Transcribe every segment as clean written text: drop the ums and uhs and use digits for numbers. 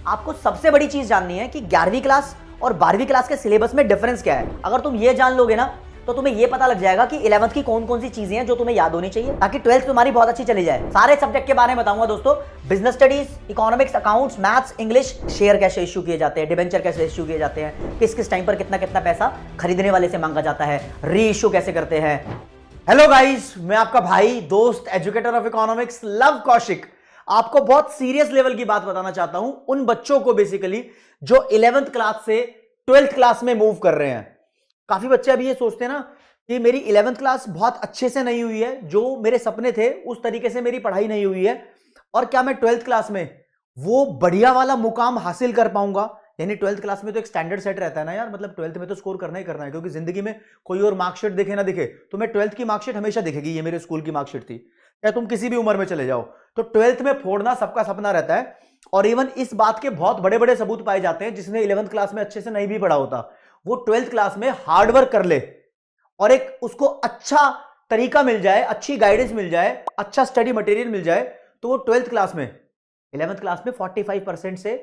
आपको सबसे बड़ी चीज जाननी है कि 11वीं क्लास और 12वीं क्लास के सिलेबस में डिफरेंस क्या है। अगर तुम ये जान लोगे ना तो तुम्हें ये पता लग जाएगा कि 11th की कौन कौन सी चीजें हैं जो तुम्हें याद होनी चाहिए ताकि 12th तुम्हारी बहुत अच्छी चली जाए। सारे सब्जेक्ट के बारे में बताऊंगा दोस्तों, business studies, economics, accounts, maths, English, share कैसे इश्यू किए जाते हैं, डिबेंचर कैसे इश्यू किए जाते हैं, किस किस टाइम पर कितना कितना पैसा खरीदने वाले से मांगा जाता है, री इश्यू कैसे करते हैं। हेलो गाइस, मैं आपका भाई, दोस्त, educator of economics love Kaushik आपको बहुत सीरियस लेवल की बात बताना चाहता हूं उन बच्चों को बेसिकली जो 11th क्लास से 12th क्लास में मूव कर रहे हैं। काफी बच्चे अभी ये सोचते हैं ना कि मेरी 11th क्लास बहुत अच्छे से नहीं हुई है, जो मेरे सपने थे उस तरीके से मेरी पढ़ाई नहीं हुई है, और क्या मैं 12th क्लास में वो बढ़िया वाला मुकाम हासिल कर पाऊंगा। यानी 12th क्लास में तो एक स्टैंडर्ड सेट रहता है ना यार, मतलब 12th में तो स्कोर करना ही करना है, क्योंकि जिंदगी में कोई और मार्कशीट दिखे ना दिखे तो मैं 12th की मार्कशीट हमेशा दिखेगी, ये मेरे स्कूल की मार्कशीट थी। या तुम किसी भी उम्र में चले जाओ तो 12th में फोड़ना सबका सपना रहता है। और इवन इस बात के बहुत बड़े बड़े सबूत पाए जाते हैं, जिसने 11th क्लास में अच्छे से नहीं भी पढ़ा होता वो 12th क्लास में हार्डवर्क कर ले और एक उसको अच्छा तरीका मिल जाए, अच्छी गाइडेंस मिल जाए, अच्छा स्टडी मटेरियल मिल जाए, तो वो 12th क्लास में 11th क्लास में 45% से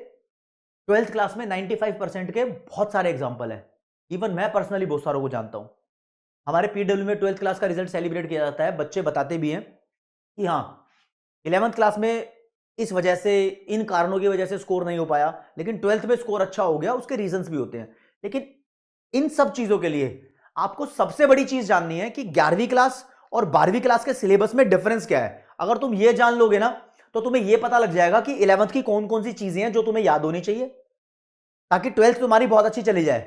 12th क्लास में 95% के बहुत सारे एग्जाम्पल है। इवन मैं पर्सनली बहुत सारों को जानता हूं। हमारे पीडब्ल्यू में 12th क्लास का रिजल्ट सेलिब्रेट किया जाता है, बच्चे बताते भी हैं कि हाँ 11th क्लास में इस वजह से, इन कारणों की वजह से स्कोर नहीं हो पाया, लेकिन 12th में स्कोर अच्छा हो गया। उसके रीजंस भी होते हैं, लेकिन इन सब चीजों के लिए आपको सबसे बड़ी चीज जाननी है कि 11वीं क्लास और 12वीं क्लास के सिलेबस में डिफरेंस क्या है। अगर तुम ये जान लोगे ना तो तुम्हें यह पता लग जाएगा कि 11th की कौन कौन सी चीजें हैं जो तुम्हें याद होनी चाहिए ताकि 12th तुम्हारी बहुत अच्छी चली जाए।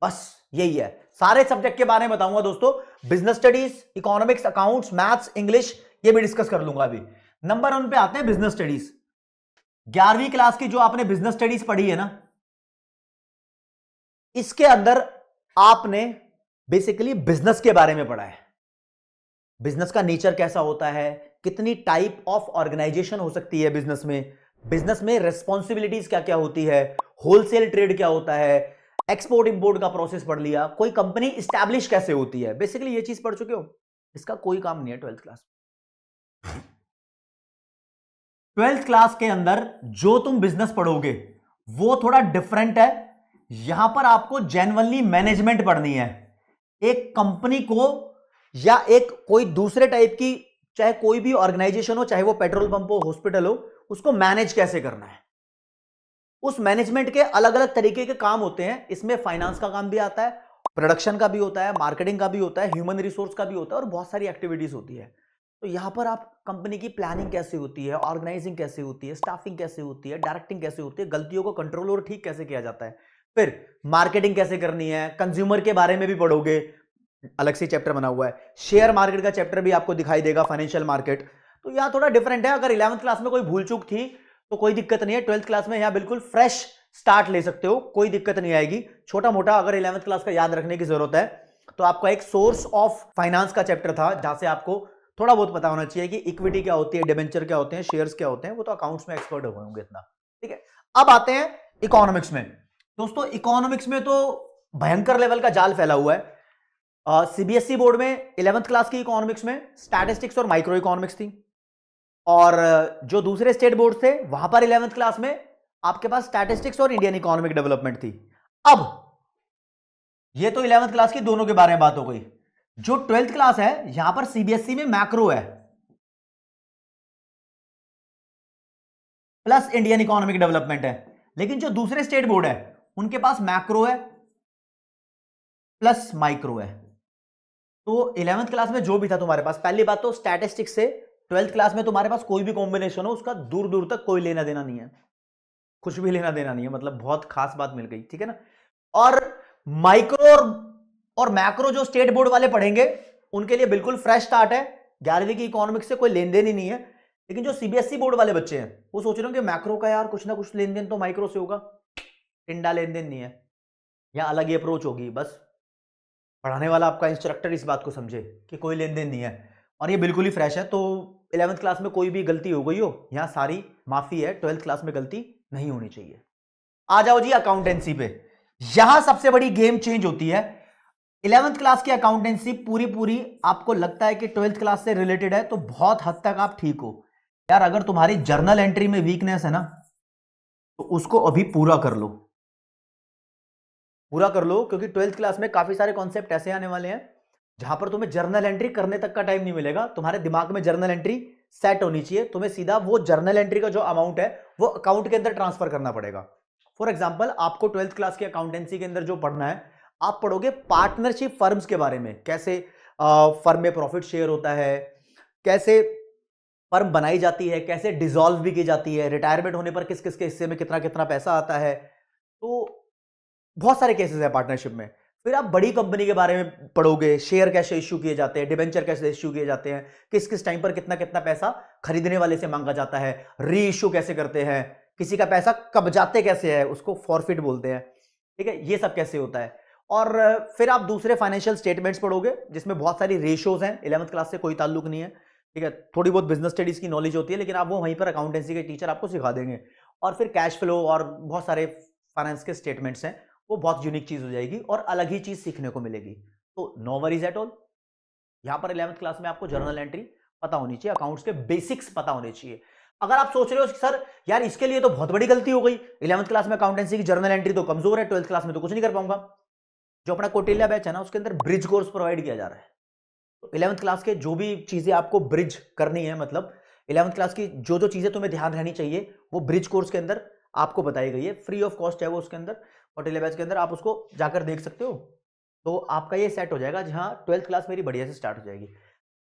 बस यही है। सारे सब्जेक्ट के बारे में बताऊंगा दोस्तों, business studies, economics, accounts, maths, English, ये भी डिस्कस कर लूंगा। अभी नंबर 1 पे आते हैं बिजनेस स्टडीज। 11वीं क्लास की जो आपने बिजनेस स्टडीज पढ़ी है ना, इसके अंदर आपने बेसिकली बिजनेस के बारे में पढ़ा है। बिजनेस का नेचर कैसा होता है, कितनी टाइप ऑफ ऑर्गेनाइजेशन हो सकती है बिजनेस में रिस्पॉन्सिबिलिटीज क्या क्या होती है, होलसेल ट्रेड क्या होता है, एक्सपोर्ट इंपोर्ट का प्रोसेस पढ़ लिया, कोई कंपनी इस्टेब्लिश कैसे होती है, बेसिकली ये चीज पढ़ चुके हो। इसका कोई काम नहीं है 12th क्लास। 12th क्लास के अंदर जो तुम बिजनेस पढ़ोगे वो थोड़ा डिफरेंट है। यहां पर आपको जेन्युइनली मैनेजमेंट पढ़नी है। एक कंपनी को या एक कोई दूसरे टाइप की, चाहे कोई भी ऑर्गेनाइजेशन हो, चाहे वो पेट्रोल पंप हो, हॉस्पिटल हो, उसको मैनेज कैसे करना है। उस मैनेजमेंट के अलग अलग तरीके के काम होते हैं। इसमें फाइनेंस का काम भी आता है, प्रोडक्शन का भी होता है, मार्केटिंग का भी होता है, ह्यूमन रिसोर्स का भी होता है, और बहुत सारी एक्टिविटीज होती है। तो यहां पर आप कंपनी की प्लानिंग कैसे होती है, ऑर्गेनाइजिंग कैसे होती है, स्टाफिंग कैसे होती है, डायरेक्टिंग कैसे होती है, गलतियों को कंट्रोल और ठीक कैसे किया जाता है, फिर मार्केटिंग कैसे करनी है, कंज्यूमर के बारे में भी पढ़ोगे, अलग से चैप्टर बना हुआ है। शेयर मार्केट का चैप्टर भी आपको दिखाई देगा, फाइनेंशियल मार्केट। तो यहां थोड़ा डिफरेंट है। अगर 11th क्लास में कोई भूल चूक थी तो कोई दिक्कत नहीं है, 12th क्लास में यहां बिल्कुल फ्रेश स्टार्ट ले सकते हो, कोई दिक्कत नहीं आएगी। छोटा मोटा अगर 11th क्लास का याद रखने की जरूरत है तो आपका एक सोर्स ऑफ फाइनेंस का चैप्टर था, जहां से आपको थोड़ा बहुत पता होना चाहिए कि इक्विटी क्या होती है, डिबेंचर क्या होते हैं, शेयर्स क्या होते हैं। वो तो अकाउंट्स में एक्सपर्ट हो गए होंगे इतना, ठीक है। अब आते हैं इकोनॉमिक्स में। दोस्तों इकोनॉमिक्स में तो भयंकर लेवल का जाल फैला हुआ है। सीबीएसई बोर्ड में 11th क्लास की इकोनॉमिक्स में स्टैटिस्टिक्स और माइक्रो इकोनॉमिक्स थी, और जो दूसरे स्टेट बोर्ड थे वहां पर 11th क्लास में आपके पास स्टैटिस्टिक्स और इंडियन इकोनॉमिक डेवलपमेंट थी। अब ये तो 11th क्लास की दोनों के बारे में बात हो गई। जो 12th क्लास है यहां पर सीबीएसई में मैक्रो है प्लस इंडियन इकोनॉमिक डेवलपमेंट है, लेकिन जो दूसरे स्टेट बोर्ड है उनके पास मैक्रो है प्लस माइक्रो है। तो 11th क्लास में जो भी था तुम्हारे पास, पहली बात तो स्टैटिस्टिक्स से 12th क्लास में तुम्हारे पास कोई भी कॉम्बिनेशन हो उसका दूर दूर तक कोई लेना देना नहीं है, कुछ भी लेना देना नहीं है, मतलब बहुत खास बात मिल गई, ठीक है ना। और माइक्रो और मैक्रो जो स्टेट बोर्ड वाले पढ़ेंगे उनके लिए बिल्कुल फ्रेश स्टार्ट है, 11वीं की इकोनॉमिक्स से कोई लेन देन ही नहीं है। लेकिन जो सीबीएसई बोर्ड वाले बच्चे हैं वो सोच रहे हो कि मैक्रो का यार कुछ ना कुछ लेन देन तो माइक्रो से होगा, टिंडा लेन देन नहीं है, या अलग ही अप्रोच होगी। बस पढ़ाने वाला आपका इंस्ट्रक्टर इस बात को समझे कि कोई लेन देन नहीं है, और ये बिल्कुल ही फ्रेश है। तो 11th क्लास में कोई भी गलती हो गई हो, यहां सारी माफी है, 12th क्लास में गलती नहीं होनी चाहिए। आ जाओ जी अकाउंटेंसी पे। यहां सबसे बड़ी गेम चेंज होती है। 11th क्लास की अकाउंटेंसी पूरी पूरी आपको लगता है कि 12th क्लास से रिलेटेड है तो बहुत हद तक आप ठीक हो यार। अगर तुम्हारी जर्नल एंट्री में वीकनेस है ना तो उसको अभी पूरा कर लो, पूरा कर लो, क्योंकि 12th क्लास में काफी सारे कॉन्सेप्ट ऐसे आने वाले हैं जहां पर तुम्हें जर्नल एंट्री करने तक का टाइम नहीं मिलेगा। तुम्हारे दिमाग में जर्नल एंट्री सेट होनी चाहिए, तुम्हें सीधा वो जर्नल एंट्री का जो अमाउंट है वो अकाउंट के अंदर ट्रांसफर करना पड़ेगा। फॉर एग्जाम्पल, आपको 12th क्लास की अकाउंटेंसी के अंदर जो पढ़ना है, आप पढ़ोगे पार्टनरशिप फर्म्स के बारे में, कैसे फर्म में प्रॉफिट शेयर होता है, कैसे फर्म बनाई जाती है, कैसे डिसॉल्व भी की जाती है, रिटायरमेंट होने पर किस किस के हिस्से में कितना कितना पैसा आता है। तो बहुत सारे केसेस है पार्टनरशिप में। फिर आप बड़ी कंपनी के बारे में पढ़ोगे, शेयर कैसे इश्यू किए जाते हैं, डिबेंचर कैसे इश्यू किए जाते हैं, किस किस टाइम पर कितना कितना पैसा खरीदने वाले से मांगा जाता है, री इश्यू कैसे करते हैं, किसी का पैसा कब जाते कैसे है, उसको फॉरफिट बोलते हैं, ठीक है, ये सब कैसे होता है। और फिर आप दूसरे फाइनेंशियल स्टेटमेंट्स पढ़ोगे जिसमें बहुत सारी रेशियोज हैं, 11th क्लास से कोई ताल्लुक नहीं है, ठीक है, थोड़ी बहुत बिजनेस स्टडीज की नॉलेज होती है, लेकिन आप वो वहीं पर अकाउंटेंसी के टीचर आपको सिखा देंगे। और फिर कैश फ्लो और बहुत सारे फाइनेंस के स्टेटमेंट्स हैं, वो बहुत यूनिक चीज हो जाएगी और अलग ही चीज सीखने को मिलेगी। तो नो वरीज एट ऑल, यहां पर 11th क्लास में आपको जर्नल एंट्री पता होनी चाहिए, अकाउंट्स के बेसिक्स पता होने चाहिए। अगर आप सोच रहे हो सर यार इसके लिए तो बहुत बड़ी गलती हो गई, 11th क्लास में अकाउंटेंसी की जर्नल एंट्री तो कमजोर है, 12th क्लास में तो कुछ नहीं कर पाऊंगा, जो अपना कौटिल्य बैच है ना, उसके अंदर ब्रिज कोर्स प्रोवाइड किया जा रहा है। तो 11th क्लास के जो भी चीजें आपको ब्रिज करनी है, मतलब 11th क्लास की जो जो चीजें तुम्हें ध्यान रहनी चाहिए, वो ब्रिज कोर्स के अंदर आपको बताई गई है, फ्री ऑफ कॉस्ट है वो, उसके अंदर कौटिल्य बैच के अंदर आप उसको जाकर देख सकते हो। तो आपका ये सेट हो जाएगा, जहां 12th क्लास मेरी बढ़िया से स्टार्ट हो जाएगी।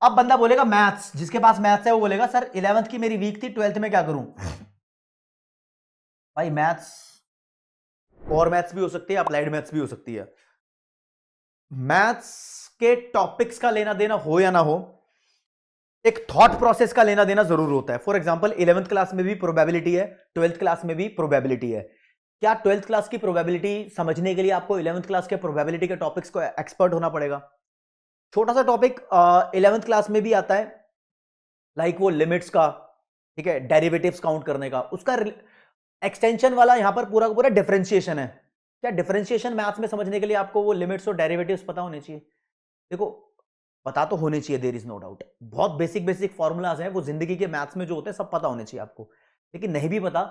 अब बंदा बोलेगा मैथ्स, जिसके पास मैथ्स है वो बोलेगा सर 11th की मेरी वीक थी, 12th में क्या करूं? भाई मैथ्स और मैथ्स भी हो सकती है, अप्लाइड मैथ्स भी हो सकती है। मैथ्स के टॉपिक्स का लेना देना हो या ना हो, एक थॉट प्रोसेस का लेना देना जरूर होता है। फॉर एग्जांपल 11th क्लास में भी प्रोबेबिलिटी है, 12th क्लास में भी प्रोबेबिलिटी है। क्या 12th क्लास की प्रोबेबिलिटी समझने के लिए आपको 11th क्लास के प्रोबेबिलिटी के टॉपिक्स को एक्सपर्ट होना पड़ेगा? छोटा सा टॉपिक 11th क्लास में भी आता है, लाइक वो लिमिट्स का, ठीक है, डेरिवेटिव्स काउंट करने का, उसका एक्सटेंशन वाला यहां पर पूरा पूरा डिफरेंशिएशन है। क्या डिफरेंशिएशन मैथ्स में समझने के लिए आपको वो लिमिट्स और डेरिवेटिव्स पता होने चाहिए? देखो, पता तो होने चाहिए, देयर इज नो डाउट, बहुत बेसिक बेसिक फॉर्मूलाज हैं वो जिंदगी के मैथ्स में जो होते हैं सब पता होने चाहिए आपको। लेकिन नहीं भी पता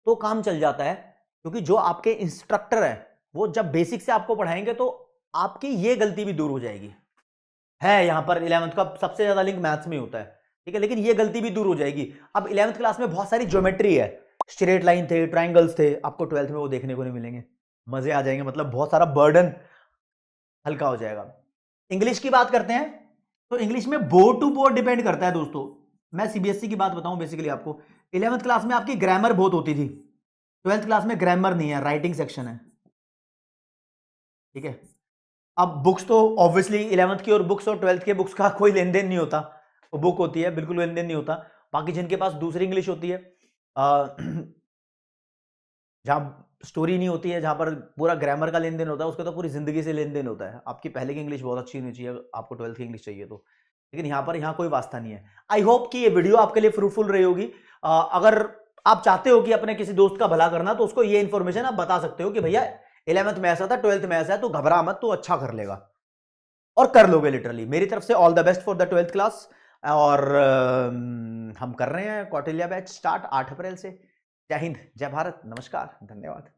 तो काम चल जाता है, क्योंकि जो आपके इंस्ट्रक्टर हैं वो जब बेसिक से आपको पढ़ाएंगे तो आपकी ये गलती भी दूर हो जाएगी। है यहां पर 11th का सबसे ज्यादा लिंक मैथ्स में होता है, ठीक है, लेकिन ये गलती भी दूर हो जाएगी। अब 11th क्लास में बहुत सारी ज्योमेट्री है, स्ट्रेट लाइन थे, ट्राइंगल्स थे, आपको 12th में वो देखने को नहीं मिलेंगे, मजे आ जाएंगे, मतलब बहुत सारा बर्डन हल्का हो जाएगा। इंग्लिश की बात करते हैं, तो इंग्लिश में बोर्ड टू बोर्ड डिपेंड करता है दोस्तों। मैं सीबीएसई की बात बताऊं बेसिकली आपको, 11th क्लास में आपकी ग्रामर बहुत होती थी, 12th क्लास में ग्रामर नहीं है, राइटिंग सेक्शन है, ठीक है। अब बुक्स तो ऑब्वियसली 11th की और बुक्स और 12th के बुक्स का कोई लेन देन नहीं होता, वो बुक होती है, बिल्कुल लेन देन नहीं होता। बाकी जिनके पास दूसरी इंग्लिश होती है, जहां स्टोरी नहीं होती है, जहां पर पूरा ग्रामर का लेन देन होता है, उसका तो पूरी जिंदगी से लेन देन होता है। आपकी पहले की इंग्लिश बहुत अच्छी होनी चाहिए आपको 12th की इंग्लिश चाहिए तो, लेकिन यहाँ कोई वास्ता नहीं है। आई होप कि ये वीडियो आपके लिए फ्रूटफुल रही होगी। अगर आप चाहते हो कि अपने किसी दोस्त का भला करना, तो उसको ये इन्फॉर्मेशन आप बता सकते हो कि भैया 11th में ऐसा था, 12th में ऐसा है, तो घबरा मत, तो अच्छा कर लेगा, और कर लोगे लिटरली। मेरी तरफ से all the best for the 12th class. और हम कर रहे हैं कौटिल्य बैच स्टार्ट 8 अप्रैल से। जय हिंद, जय भारत, नमस्कार, धन्यवाद।